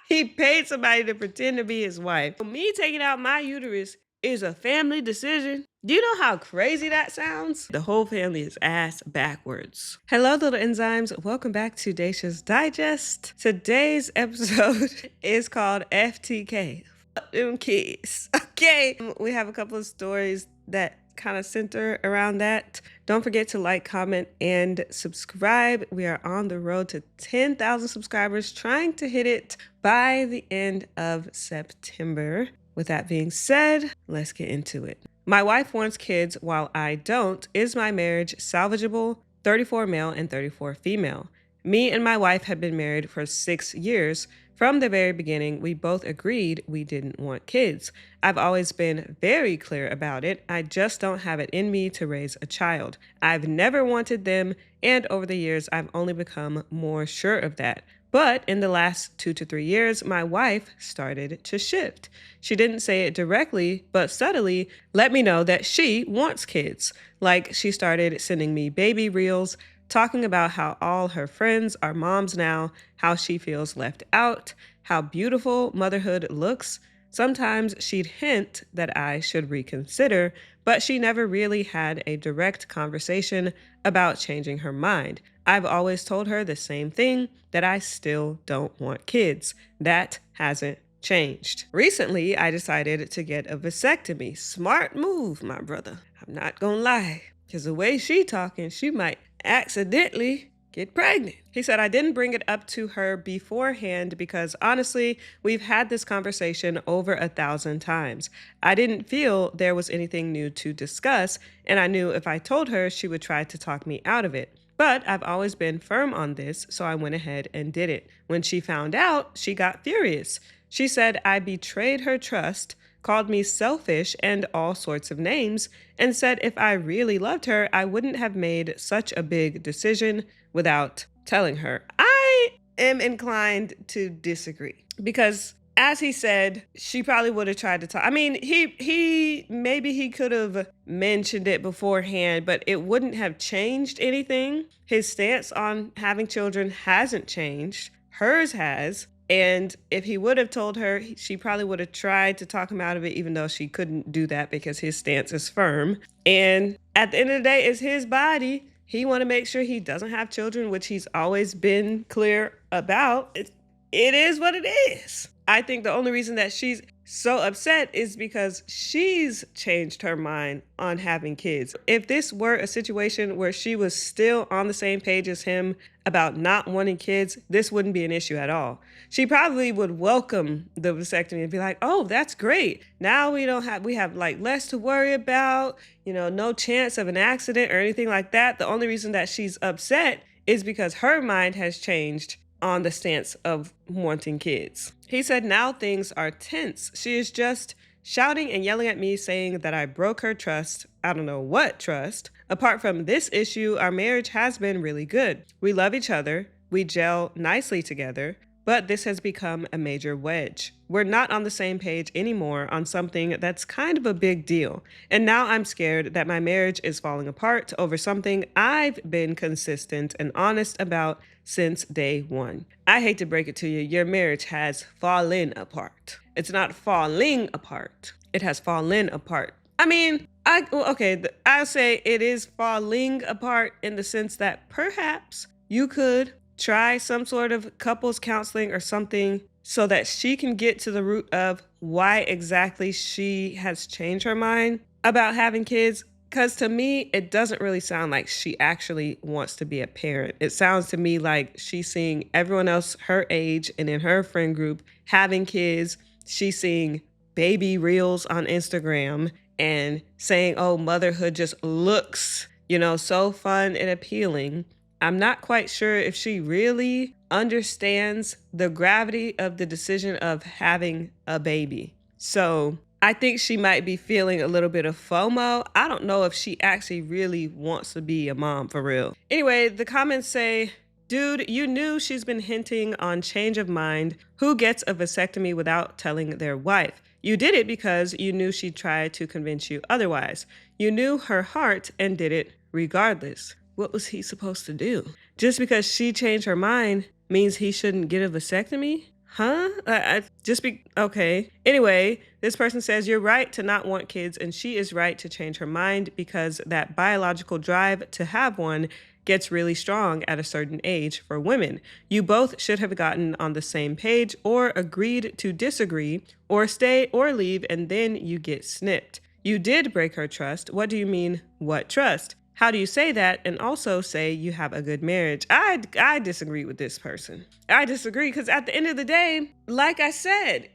He paid somebody to pretend to be his wife. Me taking out my uterus is a family decision. Do you know how crazy that sounds? The whole family is ass backwards. Hello, little enzymes. Welcome back to Dacia's Digest. Today's episode is called FTK. Fuck them kids. Okay. We have a couple of stories that kind of center around that. Don't forget to like, comment, and subscribe. We are on the road to 10,000 subscribers, trying to hit it by the end of September. With that being said, let's get into it. My wife wants kids while I don't. Is my marriage salvageable? 34 male and 34 female. Me and my wife have been married for 6 years. From the very beginning, we both agreed we didn't want kids. I've always been very clear about it. I just don't have it in me to raise a child. I've never wanted them, and over the years, I've only become more sure of that. But in the last 2 to 3 years, my wife started to shift. She didn't say it directly, but subtly let me know that she wants kids. Like, she started sending me baby reels, talking about how all her friends are moms now, how she feels left out, how beautiful motherhood looks. Sometimes she'd hint that I should reconsider, but she never really had a direct conversation about changing her mind. I've always told her the same thing, that I still don't want kids. That hasn't changed. Recently, I decided to get a vasectomy. Smart move, my brother. I'm not gonna lie, because the way she talking, she might accidentally get pregnant. He said, I didn't bring it up to her beforehand because honestly, we've had this conversation over 1,000 times. I didn't feel there was anything new to discuss, and I knew if I told her, she would try to talk me out of it. But I've always been firm on this, so I went ahead and did it. When she found out, she got furious. She said I betrayed her trust, called me selfish and all sorts of names, and said if I really loved her, I wouldn't have made such a big decision without telling her. I am inclined to disagree because, as he said, she probably would have tried to talk. I mean, maybe he could have mentioned it beforehand, but it wouldn't have changed anything. His stance on having children hasn't changed. Hers has. And if he would have told her, she probably would have tried to talk him out of it, even though she couldn't do that because his stance is firm. And at the end of the day, it's his body. He want to make sure he doesn't have children, which he's always been clear about. It is what it is. I think the only reason that she's so upset is because she's changed her mind on having kids. If this were a situation where she was still on the same page as him about not wanting kids, this wouldn't be an issue at all. She probably would welcome the vasectomy and be like, oh, that's great. Now we have like less to worry about, no chance of an accident or anything like that. The only reason that she's upset is because her mind has changed on the stance of wanting kids. He said now things are tense. She is just shouting and yelling at me saying that I broke her trust. I don't know what trust. Apart from this issue, our marriage has been really good. We love each other. We gel nicely together. But this has become a major wedge. We're not on the same page anymore on something that's kind of a big deal. And now I'm scared that my marriage is falling apart over something I've been consistent and honest about since day one. I hate to break it to you, your marriage has fallen apart. It's not falling apart. It has fallen apart. I mean, I'll say it is falling apart in the sense that perhaps you could try some sort of couples counseling or something so that she can get to the root of why exactly she has changed her mind about having kids. Because to me, it doesn't really sound like she actually wants to be a parent. It sounds to me like she's seeing everyone else her age and in her friend group having kids. She's seeing baby reels on Instagram and saying, oh, motherhood just looks, so fun and appealing. I'm not quite sure if she really understands the gravity of the decision of having a baby. So I think she might be feeling a little bit of FOMO. I don't know if she actually really wants to be a mom for real. Anyway, the comments say, dude, you knew she's been hinting on change of mind. Who gets a vasectomy without telling their wife? You did it because you knew she'd try to convince you otherwise. You knew her heart and did it regardless. What was he supposed to do? Just because she changed her mind means he shouldn't get a vasectomy? Huh? Okay. Anyway, this person says you're right to not want kids, and she is right to change her mind because that biological drive to have one gets really strong at a certain age for women. You both should have gotten on the same page or agreed to disagree or stay or leave, and then you get snipped. You did break her trust. What do you mean, what trust? How do you say that and also say you have a good marriage? I disagree with this person. I disagree because at the end of the day, like I said,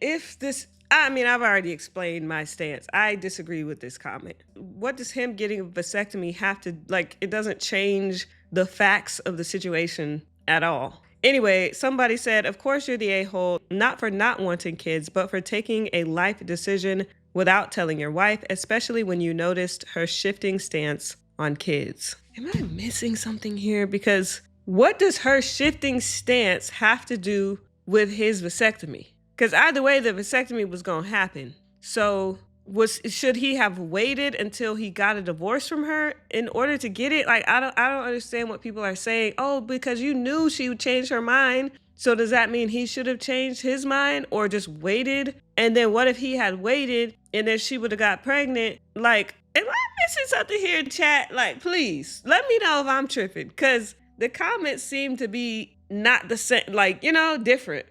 I've already explained my stance. I disagree with this comment. What does him getting a vasectomy have to, it doesn't change the facts of the situation at all. Anyway, somebody said, of course you're the a-hole, not for not wanting kids, but for taking a life decision without telling your wife, especially when you noticed her shifting stance on kids. Am I missing something here? Because what does her shifting stance have to do with his vasectomy? Because either way, the vasectomy was going to happen. So should he have waited until he got a divorce from her in order to get it? I don't understand what people are saying. Oh, because you knew she would change her mind. So does that mean he should have changed his mind or just waited? And then what if he had waited and then she would have got pregnant? Am I missing something here, chat? Please let me know if I'm tripping, because the comments seem to be not the same, different.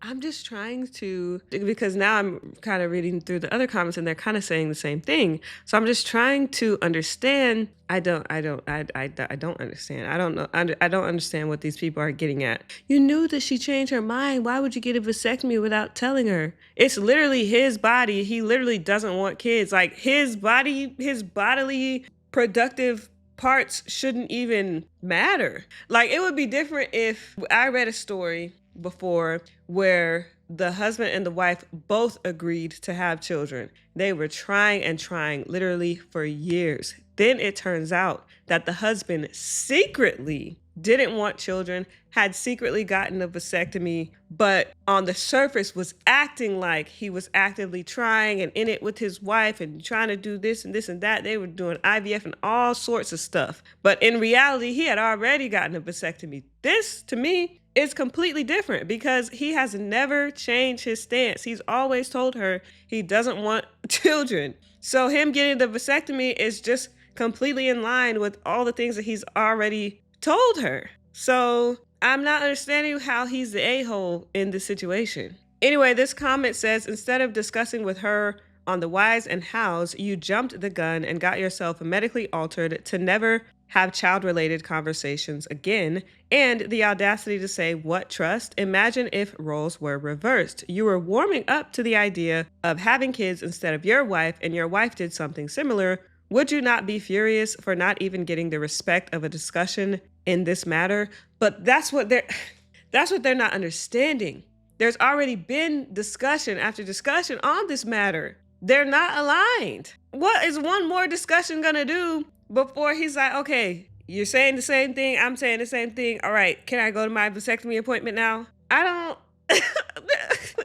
I'm just trying to, because now I'm kind of reading through the other comments and they're kind of saying the same thing. So I'm just trying to understand. I don't understand. I don't know. I don't understand what these people are getting at. You knew that she changed her mind. Why would you get a vasectomy without telling her? It's literally his body. He literally doesn't want kids. His body, his bodily productive parts shouldn't even matter. It would be different if I read a story before where the husband and the wife both agreed to have children. They were trying and trying literally for years. Then it turns out that the husband secretly didn't want children, had secretly gotten a vasectomy, but on the surface was acting like he was actively trying and in it with his wife and trying to do this and this and that. They were doing IVF and all sorts of stuff. But in reality, he had already gotten a vasectomy. This, to me, is completely different because he has never changed his stance. He's always told her he doesn't want children. So him getting the vasectomy is just completely in line with all the things that he's already told her. So I'm not understanding how he's the a-hole in this situation. Anyway, this comment says, instead of discussing with her on the whys and hows, you jumped the gun and got yourself medically altered to never have child-related conversations again, and the audacity to say, what trust? Imagine if roles were reversed. You were warming up to the idea of having kids instead of your wife, and your wife did something similar. Would you not be furious for not even getting the respect of a discussion in this matter? But that's what they're not understanding. There's already been discussion after discussion on this matter. They're not aligned. What is one more discussion gonna do before he's like, okay, you're saying the same thing, I'm saying the same thing. All right, can I go to my vasectomy appointment now? I don't.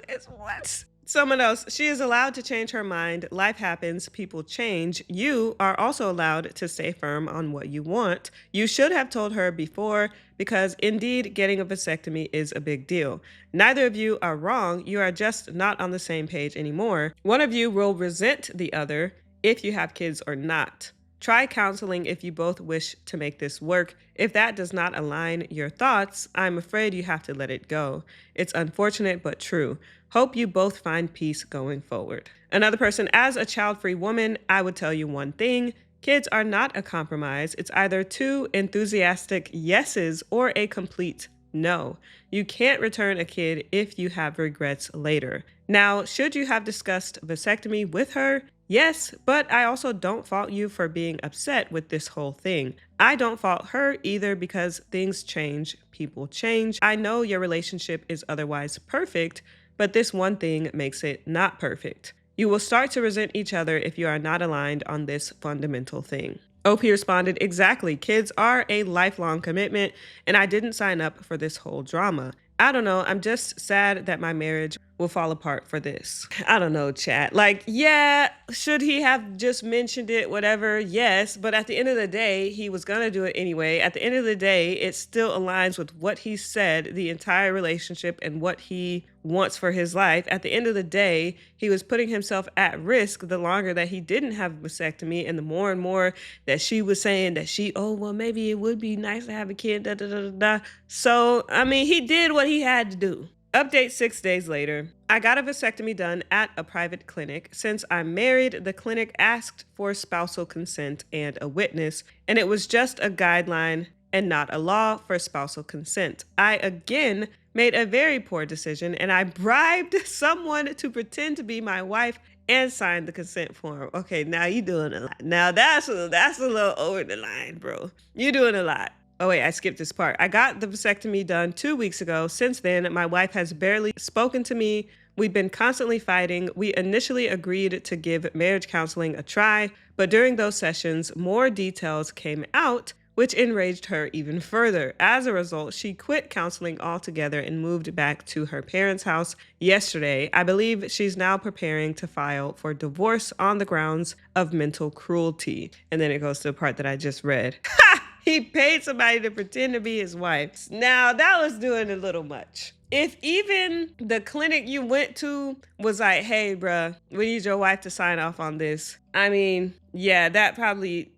It's what? Someone else, she is allowed to change her mind. Life happens, people change. You are also allowed to stay firm on what you want. You should have told her before, because indeed getting a vasectomy is a big deal. Neither of you are wrong. You are just not on the same page anymore. One of you will resent the other if you have kids or not. Try counseling if you both wish to make this work. If that does not align your thoughts, I'm afraid you have to let it go. It's unfortunate, but true. Hope you both find peace going forward. Another person, as a child-free woman, I would tell you one thing. Kids are not a compromise. It's either two enthusiastic yeses or a complete no. You can't return a kid if you have regrets later. Now, should you have discussed vasectomy with her? Yes, but I also don't fault you for being upset with this whole thing. I don't fault her either because things change, people change. I know your relationship is otherwise perfect, but this one thing makes it not perfect. You will start to resent each other if you are not aligned on this fundamental thing. OP responded, exactly. Kids are a lifelong commitment, and I didn't sign up for this whole drama. I don't know, I'm just sad that my marriage will fall apart for this. I don't know, chat. Like, yeah, should he have just mentioned it? Whatever. Yes. But at the end of the day, he was going to do it anyway. At the end of the day, it still aligns with what he said, the entire relationship, and what he wants for his life. At the end of the day, he was putting himself at risk the longer that he didn't have a vasectomy, and the more and more that she was saying that oh, well, maybe it would be nice to have a kid, da da da da da. So, I mean, he did what he had to do. Update 6 days later. I got a vasectomy done at a private clinic. Since I'm married, the clinic asked for spousal consent and a witness, and it was just a guideline and not a law for spousal consent. I again made a very poor decision, and I bribed someone to pretend to be my wife and sign the consent form. Okay, now you doing a lot. Now that's a little over the line, bro. You're doing a lot. Oh wait, I skipped this part. I got the vasectomy done 2 weeks ago. Since then, my wife has barely spoken to me. We've been constantly fighting. We initially agreed to give marriage counseling a try, but during those sessions, more details came out, which enraged her even further. As a result, she quit counseling altogether and moved back to her parents' house yesterday. I believe she's now preparing to file for divorce on the grounds of mental cruelty. And then it goes to the part that I just read. Ha! He paid somebody to pretend to be his wife. Now, that was doing a little much. If even the clinic you went to was like, hey, bruh, we need your wife to sign off on this. I mean, yeah, that probably,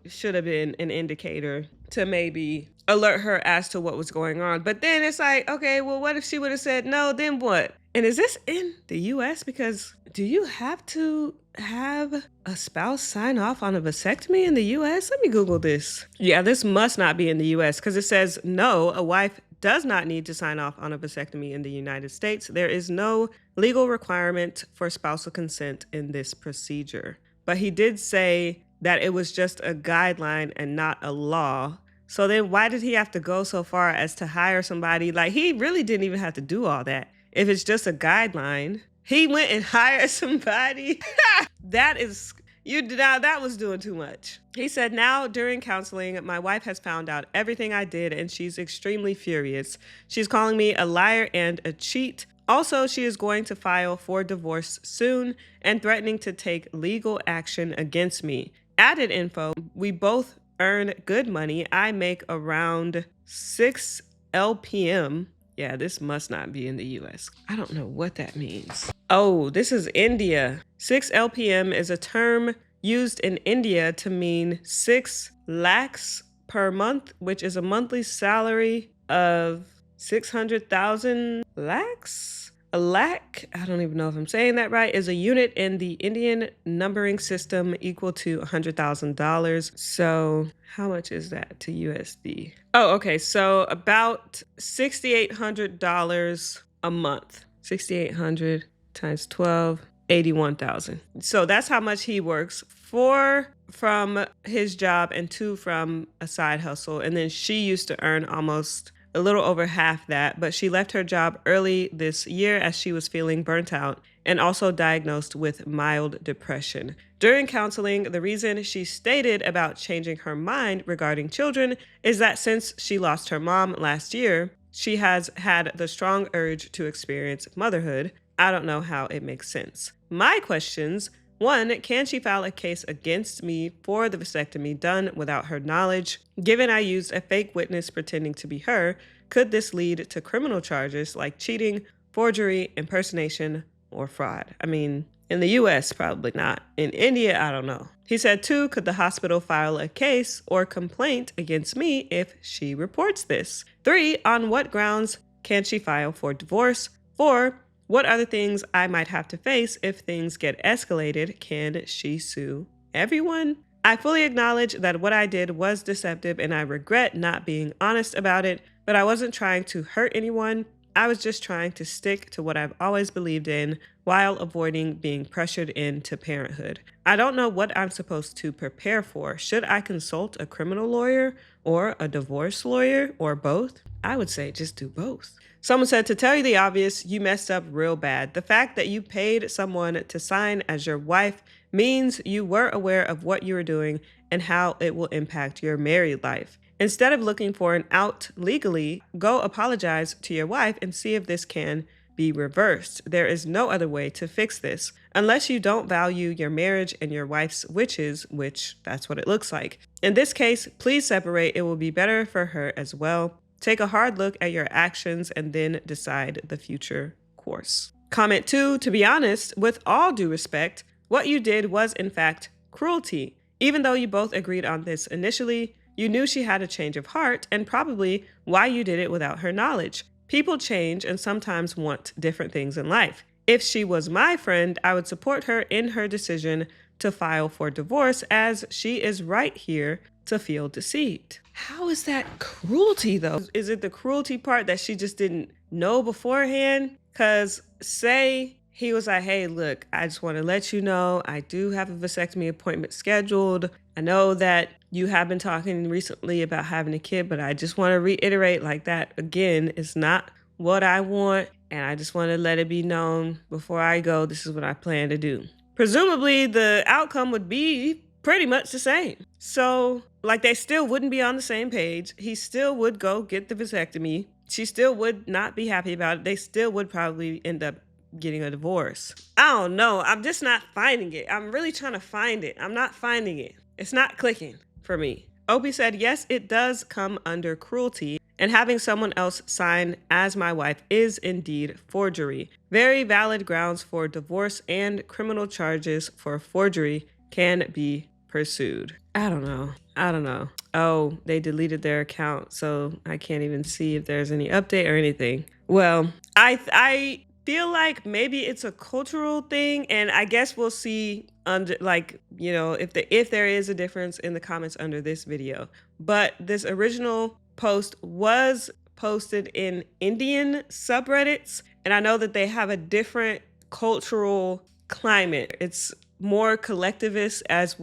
should have been an indicator to maybe alert her as to what was going on. But then it's like, okay, well, what if she would have said no, then what? And is this in the US? Because do you have to have a spouse sign off on a vasectomy in the US? Let me Google this. Yeah, this must not be in the US because it says no, a wife does not need to sign off on a vasectomy in the United States. There is no legal requirement for spousal consent in this procedure. But he did say that it was just a guideline and not a law. So then why did he have to go so far as to hire somebody? Like, he really didn't even have to do all that. If it's just a guideline, he went and hired somebody. That was doing too much. He said, now during counseling, my wife has found out everything I did and she's extremely furious. She's calling me a liar and a cheat. Also, she is going to file for divorce soon and threatening to take legal action against me. Added info, we both earn good money. I make around 6 LPM. Yeah, this must not be in the US. I don't know what that means. Oh, this is India. 6 LPM is a term used in India to mean 6 lakhs per month, which is a monthly salary of 600,000 lakhs? A lakh, I don't even know if I'm saying that right, is a unit in the Indian numbering system equal to $100,000. So how much is that to USD? Oh, okay. So about $6,800 a month. 6,800 times 12, 81,000. So that's how much he works. 4 from his job and 2 from a side hustle. And then she used to earn almost a little over half that, but she left her job early this year as she was feeling burnt out and also diagnosed with mild depression. During counseling, the reason she stated about changing her mind regarding children is that since she lost her mom last year, she has had the strong urge to experience motherhood. I don't know how it makes sense. My questions: 1, can she file a case against me for the vasectomy done without her knowledge? Given I used a fake witness pretending to be her, could this lead to criminal charges like cheating, forgery, impersonation, or fraud? I mean, in the US, probably not. In India, I don't know. He said 2, could the hospital file a case or complaint against me if she reports this? 3, on what grounds can she file for divorce? 4, what are the things I might have to face if things get escalated? Can she sue everyone? I fully acknowledge that what I did was deceptive and I regret not being honest about it, but I wasn't trying to hurt anyone. I was just trying to stick to what I've always believed in while avoiding being pressured into parenthood. I don't know what I'm supposed to prepare for. Should I consult a criminal lawyer or a divorce lawyer or both? I would say just do both. Someone said, to tell you the obvious, you messed up real bad. The fact that you paid someone to sign as your wife means you were aware of what you were doing and how it will impact your married life. Instead of looking for an out legally, go apologize to your wife and see if this can be reversed. There is no other way to fix this. Unless you don't value your marriage and your wife's wishes, which that's what it looks like. In this case, please separate. It will be better for her as well. Take a hard look at your actions and then decide the future course. Comment 2, to be honest, with all due respect, what you did was in fact cruelty. Even though you both agreed on this initially, you knew she had a change of heart and probably why you did it without her knowledge. People change and sometimes want different things in life. If she was my friend, I would support her in her decision to file for divorce, as she is right here to feel deceived. How is that cruelty though? Is it the cruelty part that she just didn't know beforehand? Because say he was like, hey, look, I just want to let you know I do have a vasectomy appointment scheduled. I know that you have been talking recently about having a kid, but I just want to reiterate like that again, it's not what I want. And I just want to let it be known before I go, this is what I plan to do. Presumably the outcome would be pretty much the same. So like they still wouldn't be on the same page. He still would go get the vasectomy. She still would not be happy about it. They still would probably end up getting a divorce. I don't know. I'm just not finding it. I'm really trying to find it. I'm not finding it. It's not clicking for me. Opie said, yes, it does come under cruelty, and having someone else sign as my wife is indeed forgery. Very valid grounds for divorce, and criminal charges for forgery can be pursued. I don't know. Oh, they deleted their account, so I can't even see if there's any update or anything. Well, I feel like maybe it's a cultural thing, and I guess we'll see under, like, you know, if there is a difference in the comments under this video. But this original post was posted in Indian subreddits, and I know that they have a different cultural climate. It's more collectivist, as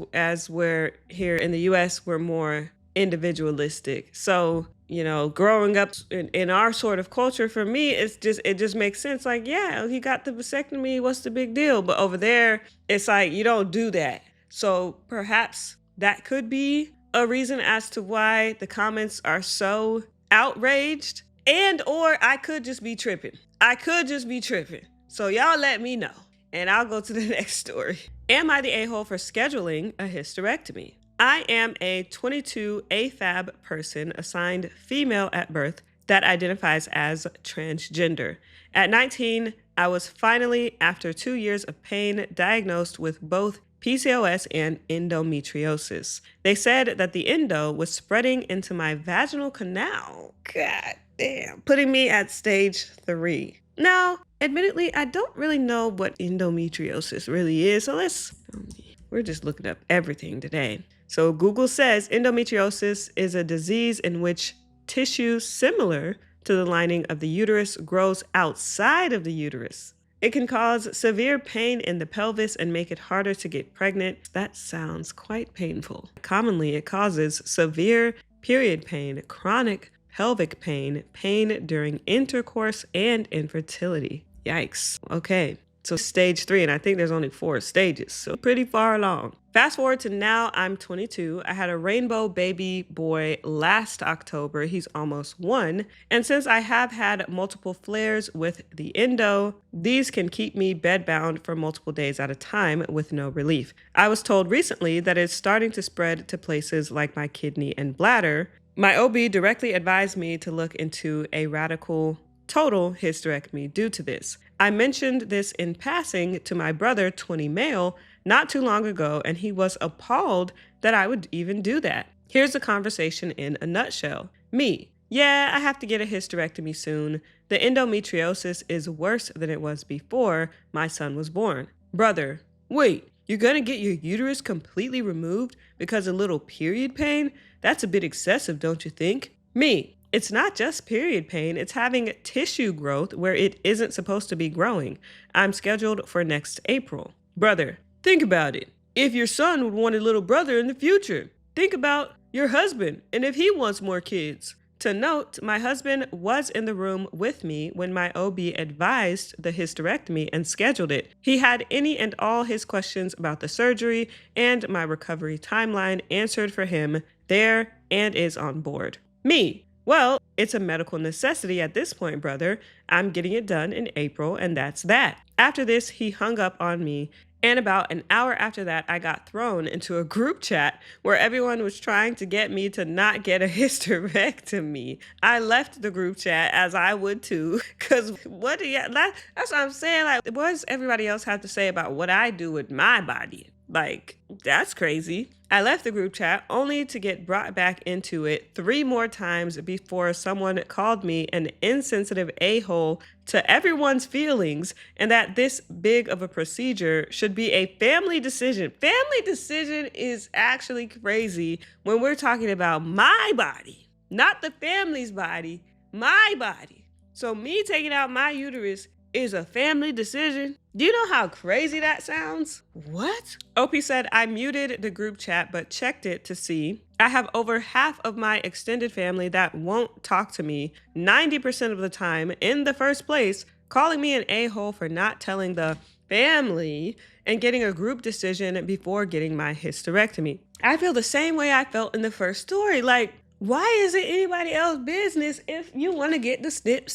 we're here in the US, we're more individualistic. So, you know, growing up in our sort of culture, for me, it just makes sense. Like, yeah, he got the vasectomy, what's the big deal? But over there, it's like, you don't do that. So perhaps that could be a reason as to why the comments are so outraged, and or I could just be tripping. So y'all let me know, and I'll go to the next story. Am I the a-hole for scheduling a hysterectomy? I am a 22 AFAB person assigned female at birth that identifies as transgender. At 19, I was finally, after 2 years of pain, diagnosed with both PCOS and endometriosis. They said that the endo was spreading into my vaginal canal. God damn. Putting me at stage 3. Now, admittedly, I don't really know what endometriosis really is, so we're just looking up everything today. So Google says endometriosis is a disease in which tissue similar to the lining of the uterus grows outside of the uterus. It can cause severe pain in the pelvis and make it harder to get pregnant. That sounds quite painful. Commonly, it causes severe period pain, chronic pelvic pain, pain during intercourse, and infertility. Yikes. Okay. So stage 3, and I think there's only 4 stages, so pretty far along. Fast forward to now, I'm 22. I had a rainbow baby boy last October. He's almost 1. And since I have had multiple flares with the endo, these can keep me bedbound for multiple days at a time with no relief. I was told recently that it's starting to spread to places like my kidney and bladder. My OB directly advised me to look into a radical total hysterectomy due to this. I mentioned this in passing to my brother, 20 male, not too long ago, and he was appalled that I would even do that. Here's the conversation in a nutshell. Me, yeah, I have to get a hysterectomy soon. The endometriosis is worse than it was before my son was born. Brother, wait, you're gonna get your uterus completely removed because of little period pain? That's a bit excessive, don't you think? Me, it's not just period pain, it's having tissue growth where it isn't supposed to be growing. I'm scheduled for next April. Brother, think about it. If your son would want a little brother in the future, think about your husband and if he wants more kids. To note, my husband was in the room with me when my OB advised the hysterectomy and scheduled it. He had any and all his questions about the surgery and my recovery timeline answered for him there and is on board. Me, Well, it's a medical necessity at this point, brother. I'm getting it done in April, and that's that. After this, he hung up on me. And about an hour after that, I got thrown into a group chat where everyone was trying to get me to not get a hysterectomy. I left the group chat, as I would too, because what do you, that's what I'm saying. Like, what does everybody else have to say about what I do with my body? Like, that's crazy. I left the group chat only to get brought back into it 3 more times before someone called me an insensitive a-hole to everyone's feelings and that this big of a procedure should be a family decision. Family decision is actually crazy when we're talking about my body, not the family's body, my body. So me taking out my uterus is a family decision. Do you know how crazy that sounds? What? OP said, I muted the group chat but checked it to see. I have over half of my extended family that won't talk to me 90% of the time in the first place, calling me an a-hole for not telling the family and getting a group decision before getting my hysterectomy. I feel the same way I felt in the first story. Like, why is it anybody else's business if you want to get the snip?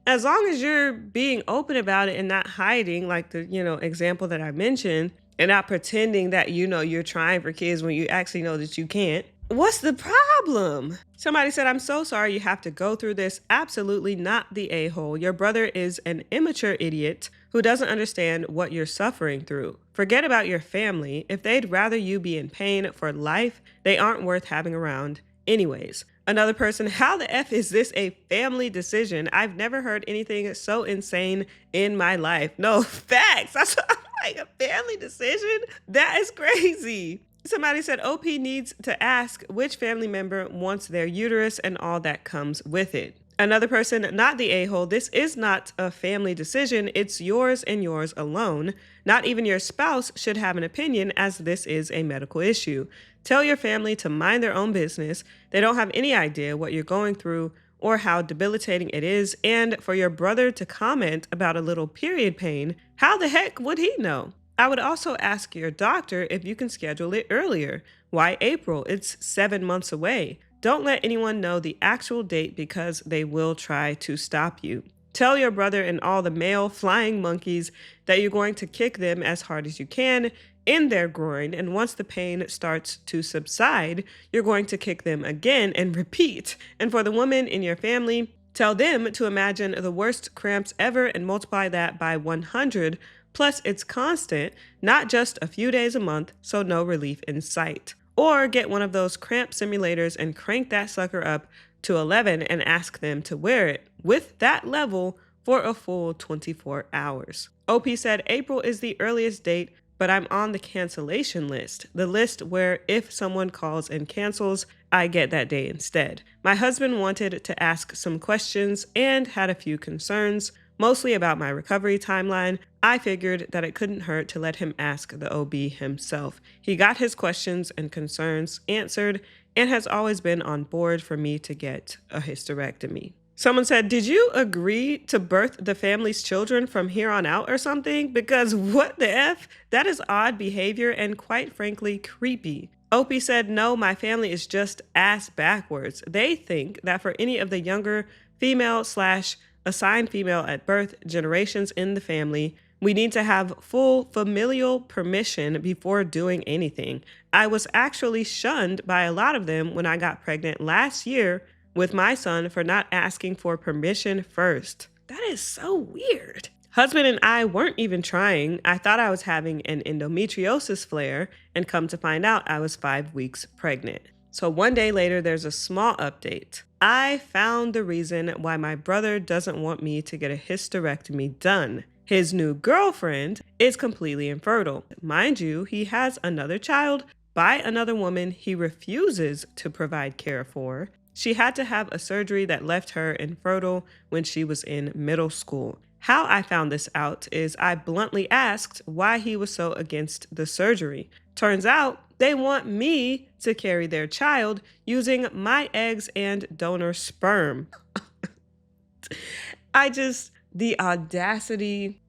As long as you're being open about it and not hiding, like the, example that I mentioned, and not pretending that, you're trying for kids when you actually know that you can't. What's the problem? Somebody said, I'm so sorry you have to go through this. Absolutely not the a-hole. Your brother is an immature idiot who doesn't understand what you're suffering through. Forget about your family. If they'd rather you be in pain for life, they aren't worth having around. Anyways, another person, how the F is this a family decision? I've never heard anything so insane in my life. No, facts. That's what I'm like, a family decision? That is crazy. Somebody said OP needs to ask which family member wants their uterus and all that comes with it. Another person, not the a-hole, this is not a family decision. It's yours and yours alone. Not even your spouse should have an opinion, as this is a medical issue. Tell your family to mind their own business. They don't have any idea what you're going through or how debilitating it is. And for your brother to comment about a little period pain, how the heck would he know? I would also ask your doctor if you can schedule it earlier. Why April? It's 7 months away. Don't let anyone know the actual date because they will try to stop you. Tell your brother and all the male flying monkeys that you're going to kick them as hard as you can in their groin, and once the pain starts to subside, you're going to kick them again and repeat. And for the women in your family, tell them to imagine the worst cramps ever and multiply that by 100, plus it's constant, not just a few days a month, so no relief in sight. Or get one of those cramp simulators and crank that sucker up to 11 and ask them to wear it with that level for a full 24 hours. OP said April is the earliest date, but I'm on the cancellation list, the list where if someone calls and cancels, I get that day instead. My husband wanted to ask some questions and had a few concerns, mostly about my recovery timeline. I figured that it couldn't hurt to let him ask the OB himself. He got his questions and concerns answered and has always been on board for me to get a hysterectomy. Someone said, did you agree to birth the family's children from here on out or something? Because what the F? That is odd behavior and quite frankly creepy. OP said, no, my family is just ass backwards. They think that for any of the younger female/assigned female at birth generations in the family, we need to have full familial permission before doing anything. I was actually shunned by a lot of them when I got pregnant last year with my son for not asking for permission first. That is so weird. Husband and I weren't even trying. I thought I was having an endometriosis flare, and come to find out I was 5 weeks pregnant. So one day later, there's a small update. I found the reason why my brother doesn't want me to get a hysterectomy done. His new girlfriend is completely infertile. Mind you, he has another child by another woman he refuses to provide care for. She had to have a surgery that left her infertile when she was in middle school. How I found this out is I bluntly asked why he was so against the surgery. Turns out they want me to carry their child using my eggs and donor sperm. The audacity,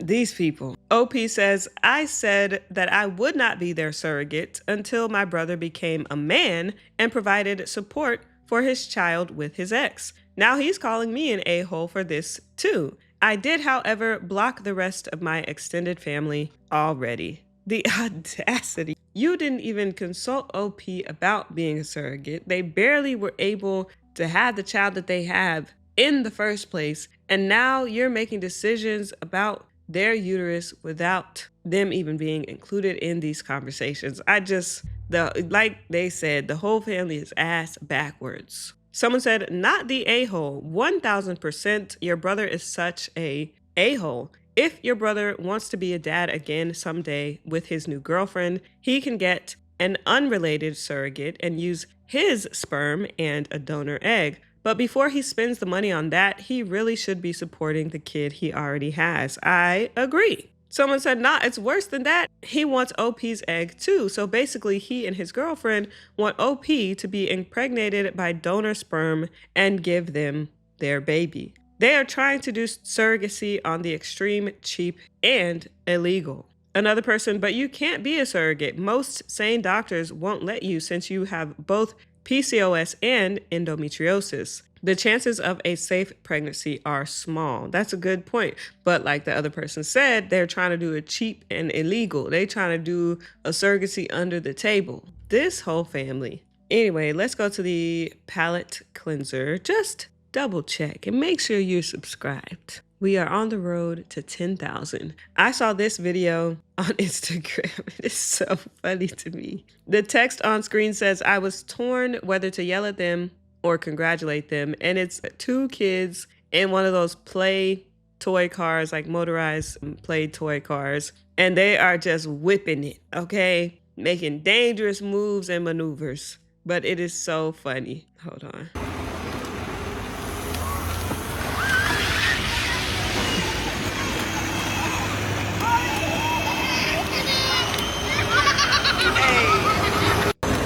these people. OP says, I said that I would not be their surrogate until my brother became a man and provided support for his child with his ex. Now he's calling me an a-hole for this too. I did, however, block the rest of my extended family already. The audacity. You didn't even consult OP about being a surrogate. They barely were able to have the child that they have in the first place. And now you're making decisions about their uterus without them even being included in these conversations. Like they said, the whole family is ass backwards. Someone said, not the a-hole. 1000% your brother is such a-hole. If your brother wants to be a dad again someday with his new girlfriend, he can get an unrelated surrogate and use his sperm and a donor egg. But before he spends the money on that, he really should be supporting the kid he already has. I agree. Someone said, nah, it's worse than that. He wants OP's egg too. So basically, he and his girlfriend want OP to be impregnated by donor sperm and give them their baby. They are trying to do surrogacy on the extreme, cheap, and illegal. Another person, but you can't be a surrogate. Most sane doctors won't let you since you have both PCOS and endometriosis. The chances of a safe pregnancy are small. That's a good point. But like the other person said, they're trying to do it cheap and illegal. They're trying to do a surrogacy under the table. This whole family. Anyway, let's go to the palate cleanser. Just double check and make sure you're subscribed. We are on the road to 10,000. I saw this video on Instagram. It is so funny to me. The text on screen says, I was torn whether to yell at them or congratulate them. And it's 2 kids in one of those play toy cars, like motorized play toy cars. And they are just whipping it, okay? Making dangerous moves and maneuvers. But it is so funny. Hold on.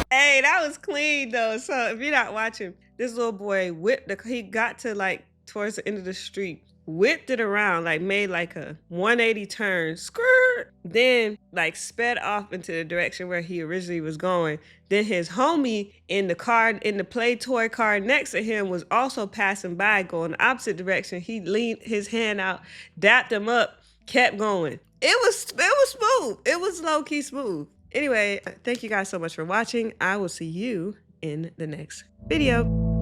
Hey, that was clean though. So if you're not watching, this little boy he got to like towards the end of the street, whipped it around, like made like a 180 turn, skirt, then like sped off into the direction where he originally was going. Then his homie in the play toy car next to him was also passing by, going the opposite direction. He leaned his hand out, dapped him up, kept going. It was smooth. It was low-key smooth. Anyway, thank you guys so much for watching. I will see you in the next video.